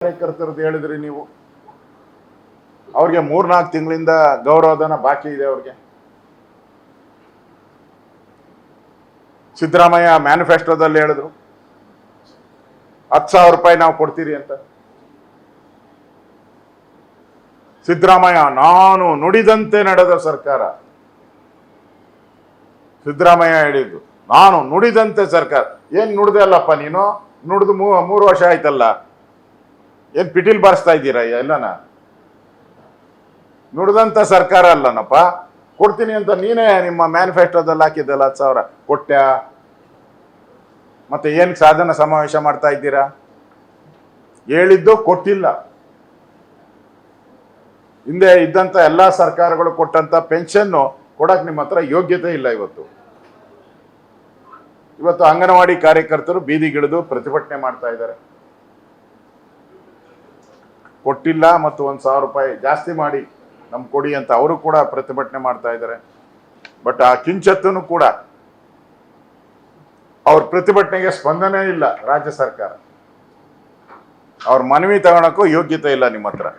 ಕಾರ್ಯಕರ್ತರದ್ದು ಹೇಳಿದ್ರಿ ನೀವು. ಅವ್ರಿಗೆ 3-4 ತಿಂಗಳಿಂದ ಗೌರವಧನ ಬಾಕಿ ಇದೆ. ಅವ್ರಿಗೆ ಸಿದ್ದರಾಮಯ್ಯ ಮ್ಯಾನಿಫೆಸ್ಟೋದಲ್ಲಿ ಹೇಳಿದ್ರು 10,000 ರೂಪಾಯಿ ನಾವು ಕೊಡ್ತೀರಿ ಅಂತ. ಸಿದ್ದರಾಮಯ್ಯ ನಾನು ನುಡಿದಂತೆ ನಡೆದ ಸರ್ಕಾರ. ಸಿದ್ದರಾಮಯ್ಯ ಹೇಳಿದ್ದು ನಾನು ನುಡಿದಂತೆ ಸರ್ಕಾರ. ಏನ್ ನುಡ್ದೆ ಅಲ್ಲಪ್ಪ ನೀನು? ನುಡಿದು 3 ವರ್ಷ ಆಯ್ತಲ್ಲ. ಏನ್ ಪಿಟೀಲ್ ಬಾರಿಸ್ತಾ ಇದ್ದೀರಾ ಎಲ್ಲನ? ನುಡಿದಂತ ಸರ್ಕಾರ ಅಲ್ಲನಪ್ಪ. ಕೊಡ್ತೀನಿ ಅಂತ ನೀನೇ ನಿಮ್ಮ ಮ್ಯಾನಿಫೆಸ್ಟೋದಲ್ಲಿ ಹಾಕಿದ್ದಲ್ಲ 10,000 ಕೊಟ್ಟ್ಯಾ? ಮತ್ತೆ ಏನ್ ಸಾಧನ ಸಮಾವೇಶ ಮಾಡ್ತಾ ಇದ್ದೀರಾ? ಹೇಳಿದ್ದು ಕೊಟ್ಟಿಲ್ಲ. ಹಿಂದೆ ಇದ್ದಂತ ಎಲ್ಲಾ ಸರ್ಕಾರಗಳು ಕೊಟ್ಟಂತ ಪೆನ್ಷನ್ ಕೊಡಕ್ ನಿಮ್ಮ ಹತ್ರ ಯೋಗ್ಯತೆ ಇಲ್ಲ. ಇವತ್ತು ಅಂಗನವಾಡಿ ಕಾರ್ಯಕರ್ತರು ಬೀದಿಗಿಳಿದು ಪ್ರತಿಭಟನೆ ಮಾಡ್ತಾ ಇದ್ದಾರೆ. ಕೊಟ್ಟಿಲ್ಲ ಮತ್ತು 1,000 ರೂಪಾಯಿ ಜಾಸ್ತಿ ಮಾಡಿ ನಮ್ಗೆ ಕೊಡಿ ಅಂತ ಅವರು ಕೂಡ ಪ್ರತಿಭಟನೆ ಮಾಡ್ತಾ ಇದ್ದಾರೆ. ಬಟ್ ಆ ಕಿಂಚತ್ತೂ ಕೂಡ ಅವ್ರ ಪ್ರತಿಭಟನೆಗೆ ಸ್ಪಂದನೆ ಇಲ್ಲ ರಾಜ್ಯ ಸರ್ಕಾರ. ಅವ್ರ ಮನವಿ ತಗೊಳಕ್ಕೂ ಯೋಗ್ಯತೆ ಇಲ್ಲ ನಿಮ್ಮ ಹತ್ರ.